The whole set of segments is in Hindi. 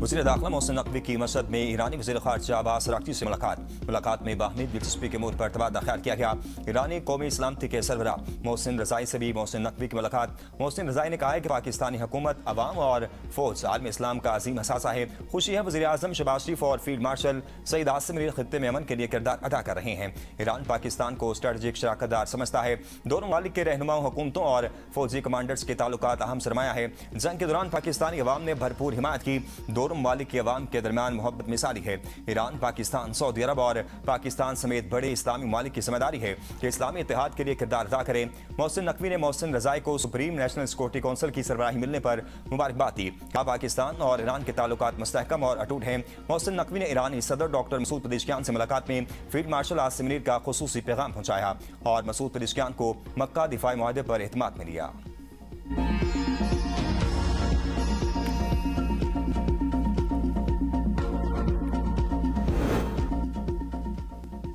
वज़ीर दाखिला मोहसिन नकवी की मसद में ईरानी वज़ीर ख़ारजा अब्बास अराग़ची से मुलाकात में बाहमी दिलचस्पी के मोड़ पर तबादला ख्याल किया गया। ईरानी कौमी सलामती के सरबराह मोहसिन रज़ाई से भी मोहसिन नकवी की मुलाकात। मोहसिन रज़ाई ने कहा है कि पाकिस्तानी हुकूमत, अवाम और फौज आलम इस्लाम का अजीम असासा है। खुशी है वज़ीर आज़म शहबाज शरीफ और फील्ड मार्शल सईद आसिम मीर खित्ते में अमन के लिए किरदार अदा कर रहे हैं। ईरान पाकिस्तान को स्ट्रेटेजिक शराकतदार समझता है। दोनों ममालिक के रहनुमाओं, हुकूमतों और फौजी कमांडर्स के ताल्लुकात अहम सरमाया है। जंग के दौरान पाकिस्तानी अवाम ने भरपूर हिमायत की। दोनों ममालिक के अवाम के दरमियान मोहब्बत मिसाली है। ईरान, पाकिस्तान, सऊदी अरब और पाकिस्तान समेत बड़े इस्लामी ममालिक की जिम्मेदारी है कि इस्लामी इत्तेहाद के लिए किरदार अदा करें। मोहसिन नकवी ने मोहसिन रज़ाई को सुप्रीम नेशनल सिक्योरिटी काउंसिल की सरबराही मिलने पर मुबारकबाद दी। कहा पाकिस्तान और ईरान के ताल्लुकात मुस्तहकम और अटूट हैं। मोहसिन नकवी ने ईरानी सदर डॉक्टर मसूद पेज़ेश्कियान से मुलाकात में फील्ड मार्शल आसिम मीर का खुसूसी पैगाम पहुंचाया और मसूद पेज़ेश्कियान को मक्का दिफाई मुआहदे पर एतमाद में लिया।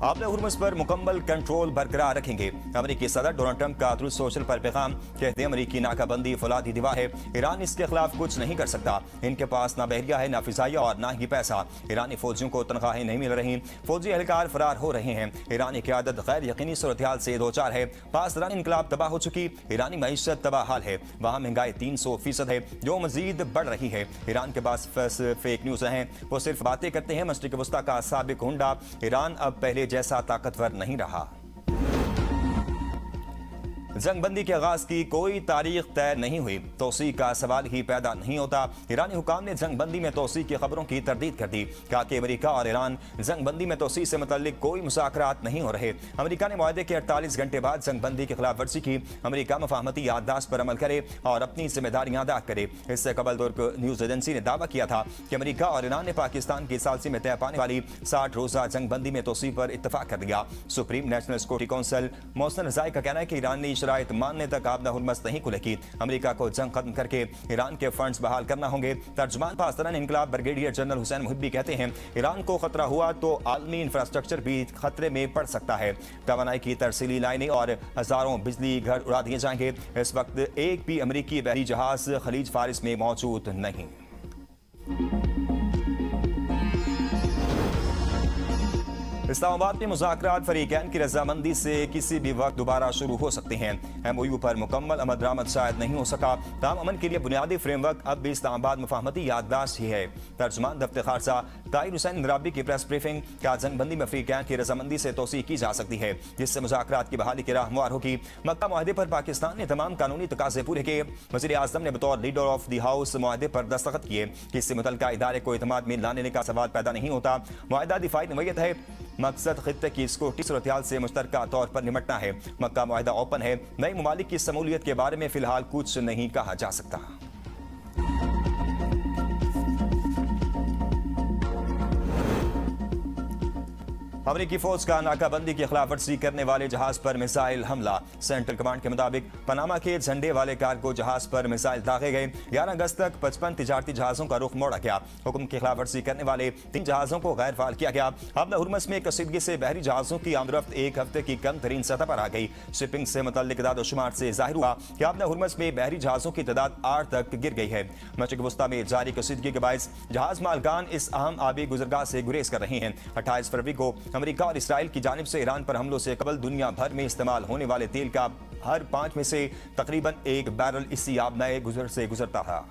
आपने हुर्मुज़ पर मुकम्मल कंट्रोल बरकरार रखेंगे। अमेरिकी सदर डोनाल्ड ट्रंप का ट्रूथ सोशल पर पैगाम। कहते अमेरिकी नाकाबंदी फौलादी दीवार है। ईरान इसके खिलाफ कुछ नहीं कर सकता। इनके पास ना बहरिया है, ना फिजाइया और ना ही पैसा। ईरानी फौजियों को तनख्वाहें नहीं मिल रही। फौजी एहलकार फरार हो रहे हैं। ईरानी क़यादत गैर यकीनी सूरत-ए-हाल से दो चार है। पासदारान इनकलाब तबाह हो चुकी। ईरानी मईशत तबाह हाल है। वहाँ महंगाई 300% है, जो मजीद बढ़ रही है। ईरान के पास फेक न्यूज़ हैं, वो सिर्फ बातें करते हैं। मशरिक़ वस्ता का साबिक हुंडा ईरान अब पहले जैसा ताकतवर नहीं रहा। जंगबंदी के आगाज की कोई तारीख तय नहीं हुई, तोसी का सवाल ही पैदा नहीं होता। ईरानी हुकाम ने जंगबंदी में तोसी की खबरों की तरदीद कर दी। कहा कि अमेरिका और ईरान जंगबंदी में तोसी से मुतल्लिक कोई मुज़ाकरात नहीं हो रहे। अमेरिका ने मुआहदे के 48 घंटे बाद जंगबंदी की खिलाफ वर्जी की। अमेरिका मफाहमती याददाश्त पर अमल करे और अपनी जिम्मेदारियां अदा करे। इससे कबल तुर्क न्यूज़ एजेंसी ने दावा किया था कि अमेरिका और ईरान ने पाकिस्तान की सालसी में तय पाने वाली 60 रोज़ा जंगबंदी में तोसी पर इत्तफाक कर दिया। Supreme national security council Mohsen Rezaei का कहना है कि ईरान ने शराइत मानने तक आपदा हुर्मुज़ नहीं खुलेगी। अमेरिका को जंग खत्म करके ईरान के फंड्स बहाल करना होंगे। तर्जुमान पासदारान इनकलाब ब्रिगेडियर जनरल हुसैन मुहिब्बी कहते हैं, ईरान को खतरा हुआ तो आलमी इंफ्रास्ट्रक्चर भी खतरे में पड़ सकता है। तवानाई की तरसीली लाइनें और हजारों बिजली घर उड़ा दिए जाएंगे। इस वक्त एक भी अमेरिकी बहरी जहाज खलीज फारिस में मौजूद नहीं। इस्लामाबाद में मुज़ाकरात फरीकैन की रजामंदी से किसी भी वक्त दोबारा शुरू हो सकते हैं। MOU पर मुकम्मल अमल दरामद शायद नहीं हो सका। ताम अमन के लिए बुनियादी फ्रेमवर्क अब भी इस्लामाबाद मफाहमती याददाश्त ही है। तर्जुमान दफ्तर खारजा ताहिर हुसैन इंद्राबी की प्रेस ब्रीफिंग। का जंगबंदी में फरीकैन की रजामंदी से तोसी की जा सकती है, जिससे मुज़ाकरात की बहाली की राह हमवार होगी। मक्का मुआहदे पर पाकिस्तान ने तमाम कानूनी तकाज़े पूरे किए। वज़ीर आज़म ने बतौर लीडर ऑफ द हाउस मुआहदे पर दस्तखत किए। इससे मुतल्लिका इदारे को एतमाद में लाने का सवाल पैदा नहीं होता। मुआहदा दिफाई नवैयत है। मकसद खित्ते की सिक्योरिटी सूरत-ए-हाल से मुश्तरका तौर पर निपटना है। मक्का मुआहदा ओपन है। नई ममालिक की शमूलियत के बारे में फिलहाल कुछ नहीं कहा जा सकता। अमेरिकी फौज का नाकाबंदी की खिलाफ वर्जी करने वाले जहाज पर मिसाइल हमला। सेंट्रल कमांड के मुताबिक पनामा के झंडे वाले कार्गो जहाज पर मिसाइल दागे गए। 11 अगस्त तक 55 तिजारती जहाजों का रुख मोड़ा गया। हुक्म की खिलाफ वर्जी करने वाले 3 जहाजों को गैर फाल किया गया। हमला हुर्मुज़ में कसीदगी से बहरी जहाजों की आमदरफ्त एक हफ्ते की कम तरीन सतह पर आ गई। शिपिंग से मुतल्लिक इदाद-ओ-शुमार से जाहिर हुआ कि हमला हुर्मुज़ में बहरी जहाजों की तादाद 8 तक गिर गई है। मशरिक़ वस्ता में जारी कसीदगी के बायस जहाज मालकान इस अहम आबी गुजरगाह से गुरेज कर रहे हैं। 28 फरवरी को अमेरिका और इसराइल की जानिब से ईरान पर हमलों से कबल दुनिया भर में इस्तेमाल होने वाले तेल का हर 5 में से तकरीबन 1 बैरल इसी आबनाए गुजर से गुजरता था।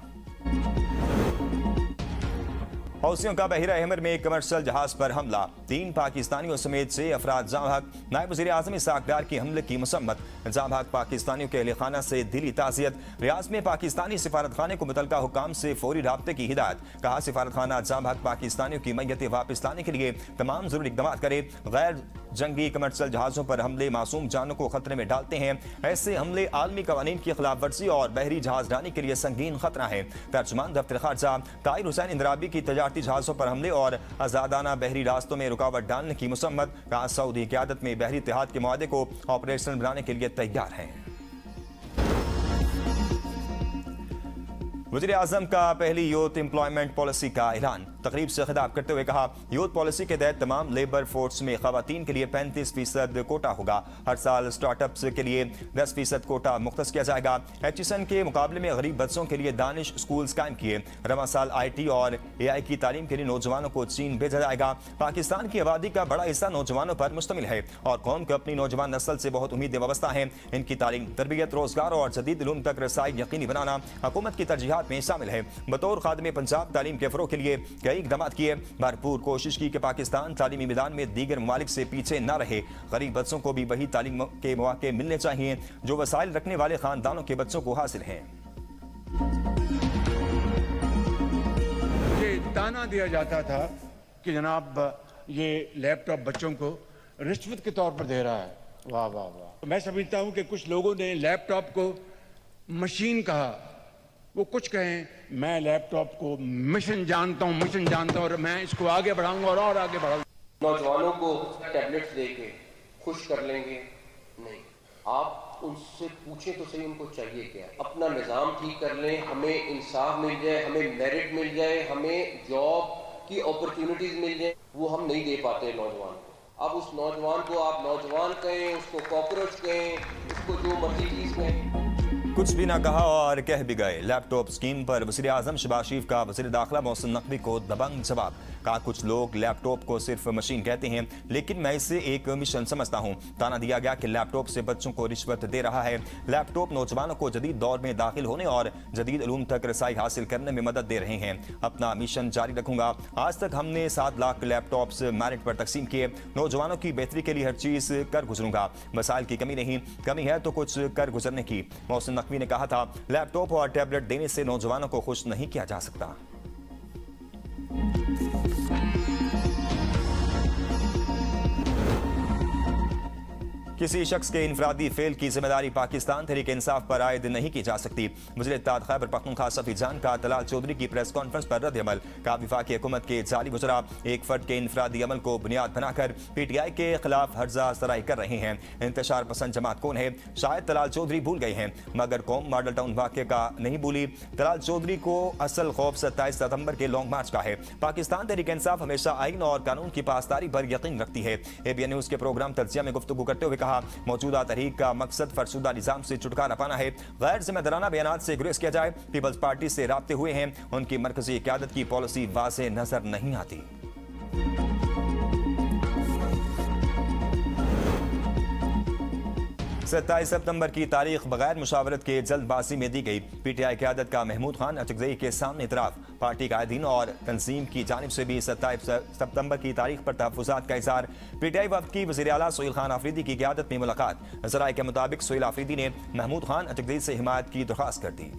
हौसियों का बहिरा अहमर में एक कमर्शियल जहाज पर हमला। 3 पाकिस्तानियों समेत 6 अफराद जाँ हक। नायब वज़ीर आज़म इसहाक़ डार की हमले की मसम्मत। जाँ हक पाकिस्तानियों के अहले खाना से दिली ताज़ियत। रियाज में पाकिस्तानी सिफारत खाने को मुतल्लिका हुकाम से फौरी राब्ते की हिदायत। कहा सिफारत खाना जाँ हक पाकिस्तानियों की मैयतें वापस लाने के लिए तमाम ज़रूरी इक़दाम करे। गैर जंगी कमर्शियल जहाज़ों पर हमले मासूम जानों को खतरे में डालते हैं। ऐसे हमले आलमी कवानीन की खिलाफ वर्जी और बहरी जहाजरानी के लिए संगीन खतरा है। तर्जुमान दफ्तर खारजा ताहिर हुसैन इंद्राबी की तजारती जहाज़ों पर हमले और आज़ादाना बहरी रास्तों में रुकावट डालने की मुसम्मत। कहा सऊदी क़यादत में बहरी इत्तेहाद के मुआहदे को ऑपरेशनल बनाने के लिए तैयार हैं। वज़ीर आज़म का पहली यूथ एम्प्लॉयमेंट पॉलिसी का ऐलान। तकरीब से खिताब करते हुए कहा, यूथ पॉलिसी के तहत तमाम लेबर फोर्स में खवातीन के लिए 35% कोटा होगा। हर साल स्टार्टअप्स के लिए 10% कोटा मुख्तस किया जाएगा। HSN के मुकाबले में गरीब बच्चों के लिए दानिश स्कूल्स कायम किए। रवां साल IT और AI की तालीम के लिए नौजवानों को चीन भेजा जाएगा। पाकिस्तान की आबादी का बड़ा हिस्सा नौजवानों पर मुश्तमिल है और कौम को अपनी नौजवान नस्ल से बहुत उम्मीदें वाबस्ता हैं। इनकी तालीम, तरबियत, रोजगार और जदीद इल्म तक रसाई यकीनी बनाना हुकूमत की तरजीहात में शामिल है। बतौर खादिम पंजाब तालीम के फरोग के लिए कई इकदाम किए। भरपूर कोशिश की कि पाकिस्तान तालीमी मैदान में दीगर ममालिक से पीछे न रहे। गरीब बच्चों को भी वही तालीम के मौके मिलने चाहिए जो वसाइल रखने वाले खानदानों के बच्चों को हासिल हैं। ये ताना दिया जाता था कि जनाब ये लैपटॉप बच्चों को रिश्वत के तौर पर दे रहा है। वाह वाह वाह। मैं समझता हूं कि कुछ लोगों ने लैपटॉप को मशीन कहा। वो कुछ कहें, मैं लैपटॉप को मिशन जानता हूं, मिशन जानता हूं और मैं इसको आगे बढ़ाऊंगा और आगे बढ़ाऊंगा। नौजवानों को टैबलेट्स देके खुश कर लेंगे नहीं, आप उनसे पूछें तो सही उनको चाहिए क्या। अपना निज़ाम ठीक कर लें, हमें इंसाफ मिल जाए, हमें मेरिट मिल जाए, हमें जॉब की अपॉर्चुनिटीज मिल जाए, वो हम नहीं दे पाते नौजवान को। अब उस नौजवान को आप नौजवान कहें, उसको कॉकरोच कहें, उसको जो मर्जी चीज़ कहें। कुछ भी ना कहा और कह भी गए। लैपटॉप स्कीम पर वज़ीर आज़म शहबाज शरीफ का वज़ीर दाखिला मोहसिन नकवी को दबंग जवाब। कहा, कुछ लोग लैपटॉप को सिर्फ मशीन कहते हैं लेकिन मैं इसे एक मिशन समझता हूं। ताना दिया गया कि लैपटॉप से बच्चों को रिश्वत दे रहा है। लैपटॉप नौजवानों को जदीद दौर में दाखिल होने और जदीद इल्म तक रसाई हासिल करने में मदद दे रहे हैं। अपना मिशन जारी रखूंगा। आज तक हमने 7 लाख लैपटॉप्स मेरिट पर तकसीम किए। नौजवानों की बेहतरी के लिए हर चीज कर गुजरूंगा। वसाइल की कमी नहीं, कमी है तो कुछ कर गुजरने की। मोहसिन नकवी ने कहा था, लैपटॉप और टैबलेट देने से नौजवानों को खुश नहीं किया जा सकता। किसी शख्स के इनफरादी फेल की जिम्मेदारी पाकिस्तान तहरीक इंसाफ पर आयद नहीं की जा सकती। वज़ीर इत्तेहाद खैबर पख्तूनख्वा सफी जान का तलाल चौधरी की प्रेस कॉन्फ्रेंस पर रद्द अमल। का वफाकी हुकूमत के जाली वज़रा एक फर्द के इनफरादी अमल को बुनियाद बनाकर PTI के खिलाफ हर्जा सराई कर रहे हैं। इंतशार पसंद जमात कौन है, शायद तलाल चौधरी भूल गए हैं, मगर कौम मॉडल टाउन वाक़े का नहीं भूली। तलाल चौधरी को असल खौफ 27 सितंबर के लॉन्ग मार्च का है। पाकिस्तान तहरीक इंसाफ हमेशा आइन और कानून की पासदारी पर यकीन रखती है। ABN न्यूज़ के प्रोग्राम तज्जिया में गुफ्तगू करते हुए कहा, मौजूदा तहरीक का मकसद फरसुदा निजाम से छुटकारा पाना है। गैर जिम्मेदाराना बयानात से गुरेज किया जाए। पीपल्स पार्टी से राब्ते हुए हैं, उनकी मरकजी क़यादत की पॉलिसी वाज़ेह नजर नहीं आती। 27 सितंबर की तारीख बगैर मुशावरत के जल्दबाजी में दी गई। PTI क़यादत का महमूद खान अचकज़ई के सामने इतराफ़। पार्टी कायदीन और तंजीम की जानिब से भी 27 सितंबर की तारीख पर तहफ़्फ़ुज़ात का इज़हार। PTI वफ़द की वज़ीर आला सोहेल खान आफरीदी की क़यादत में मुलाकात। ज़राए के मुताबिक सोहेल आफरीदी ने महमूद खान अचकज़ई से हिमायत की दरख्वास्त कर दी।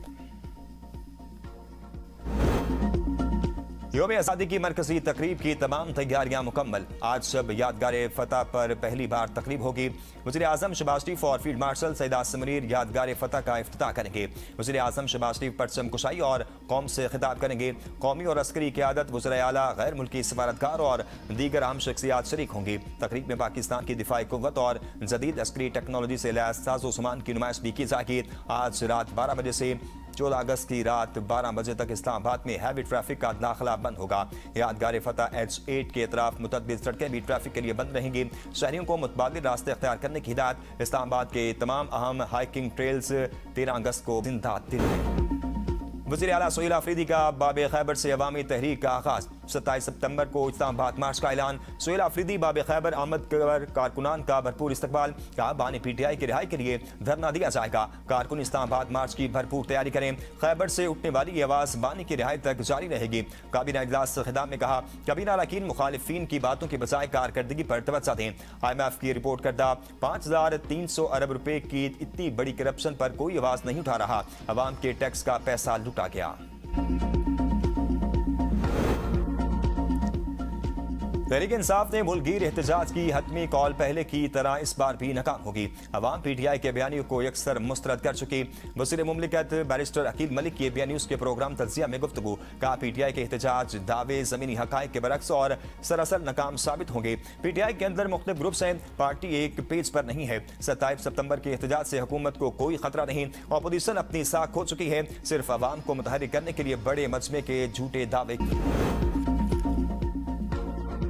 यौम आज़ादी की मरकजी तकरीब की तमाम तैयारियां मुकम्मल। आज शब यादगार फतह पर पहली बार तकरीब होगी। वज़ीर आज़म शहबाज शरीफ और फील्ड मार्शल सैयद आसिम मुनीर यादगार फतह का इफ्तिताह करेंगे। वज़ीर आज़म शहबाज शरीफ परचम कुशाई और कौम से खिताब करेंगे। कौमी और अस्करी क़यादत, वज़ीर आला, गैर मुल्की सफारतकार और दीगर अहम शख्सियात शरीक होंगी। तकरीब में पाकिस्तान की दिफाई कुव्वत और जदीद अस्करी टेक्नोलॉजी से लैस साजो सामान की नुमाइश भी की जाएगी। आज रात 12 बजे से 14 अगस्त की रात 12 बजे तक इस्लामाबाद में हैवी ट्रैफिक का दाखिला बंद होगा। यादगार फतह H8 के तरफ मुतअद्दिद सड़कें भी ट्रैफिक के लिए बंद रहेंगी। शहरियों को मुतबादिल रास्ते अख्तियार करने की हिदायत। इस्लामाबाद के तमाम अहम हाइकिंग ट्रेल्स 13 अगस्त को जिंदा दिल हैं। वज़ीर आला सोहेल आफरीदी का बाब खैबर से अवामी तहरीक का आगाज। 27 सितंबर को इस्लामाबाद मार्च का ऐलान। सोहेल आफरीदी बाब खैबर आमद कर कारकुनान का भरपूर इस्तकबाल। कहा, बानी PTI की रिहाई के लिए धरना दिया जाएगा। कारकुन इस्लामाबाद मार्च की भरपूर तैयारी करें। खैबर से उठने वाली ये आवाज़ बानी की रिहाई तक जारी रहेगी। काबीना इजलास से खिताब में कहा, काबीना अरकान मुखालिफिन की बातों के बजाय कारकर्दगी पर तवज्जो दें। IMF की रिपोर्ट करदा 5300 अरब रुपए की इतनी बड़ी करप्शन पर कोई आवाज़ नहीं उठा रहा। अवाम के टैक्स का पैसा लूटा गया। तहरीक इंसाफ ने मुल्कगीर एहतजाज की हतमी कॉल पहले की तरह इस बार भी नाकाम होगी। अवाम PTI के बयानियों को यकसर मुस्तरद कर चुकी। वज़ीर मुमलिकत बैरिस्टर अकील मलिक की BA न्यूज़ के प्रोग्राम तज्जिया में गुफ्तगू। कहा PTI के एहतजाज दावे ज़मीनी हक़ाइक़ के बरक्स और सरासर नाकाम साबित होंगे। PTI के अंदर मुख्तलिफ ग्रुप्स हैं, पार्टी एक पेज पर नहीं है। 27 सितंबर के एहतजाज से हुकूमत को कोई खतरा नहीं। अपोजिशन अपनी साख खो चुकी है। सिर्फ अवाम को मुतहर्रिक करने के लिए बड़े मजमे के झूठे दावे।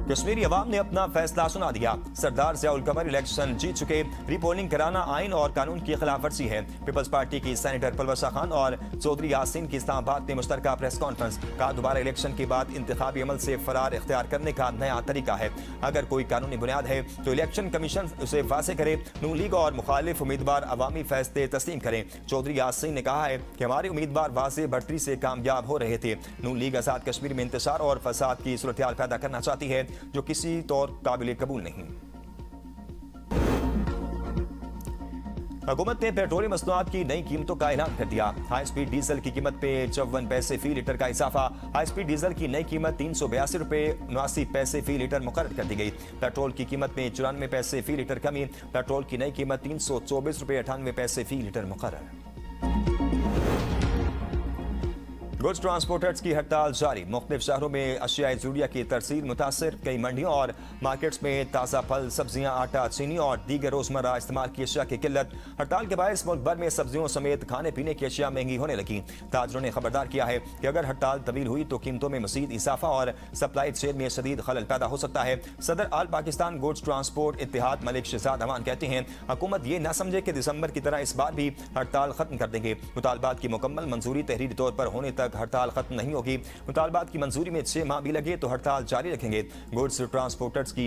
कश्मीरी अवाम ने अपना फैसला सुना दिया। सरदार ज़ियाउल कमर इलेक्शन जीत चुके। रीपोलिंग कराना आइन और कानून की खिलाफ वर्जी है। पीपल्स पार्टी की सेनेटर पलवसा खान और चौधरी यासीन की इस्लामाबाद में मुश्तरका प्रेस कॉन्फ्रेंस। कहा दोबारा इलेक्शन के बाद इंतखाबी अमल से फरार इख्तियार करने का नया तरीका है। अगर कोई कानूनी बुनियाद है तो इलेक्शन कमीशन उसे वाज़ेह करे। नून लीग और मुखालिफ उम्मीदवार अवामी फैसले तस्लीम करें। चौधरी यासीन ने कहा है कि हमारे उम्मीदवार वाज़ेह बढ़तरी से कामयाब हो रहे थे। नून लीग आज़ाद कश्मीर में इंतशार और फसाद की सूरत पैदा करना चाहती है जो किसी तौर काबिल कबूल नहीं। हुकूमत ने पेट्रोलियम मसनूआत की नई कीमतों का ऐलान कर दिया। हाई स्पीड डीजल की कीमत पे 54 पैसे फी लीटर का इजाफा। हाई स्पीड डीजल की नई कीमत 382 रुपये 79 पैसे फी लीटर मुकर्रर कर दी गई। पेट्रोल की कीमत में 94 पैसे फी लीटर कमी। पेट्रोल की नई कीमत 324 रुपये 98 पैसे फी लीटर मुकर्रर। गुड्स ट्रांसपोर्टर्स की हड़ताल जारी। मुख्तलिफ शहरों में अशियाए ज़रूरिया की तरसील मुतासर। कई मंडियों और मार्केट्स में ताज़ा फल, सब्जियां, आटा, चीनी और दीगर रोजमर्रा इस्तेमाल की अशिया की किल्लत। हड़ताल के बायस मुल्क भर में सब्जियों समेत खाने पीने की अशिया महंगी होने लगी। ताजरों ने खबरदार किया है कि अगर हड़ताल तवील हुई तो कीमतों में मज़ीद इजाफा और सप्लाई चेन में शदीद खलल पैदा हो सकता है। सदर आल पाकिस्तान गुड्स ट्रांसपोर्ट इत्तेहाद मलिक शहजाद अमान कहते हैं हुकूमत ये न समझे कि दिसंबर की तरह इस बार भी हड़ताल खत्म कर देंगे। मुतालबात की मुकम्मल मंजूरी तहरीरी तौर पर होने तक हड़ताल खत्म नहीं होगी। मुतालबात की मंजूरी में 6 माह भी लगे तो हड़ताल जारी रखेंगे। गुड्स ट्रांसपोर्टर्स की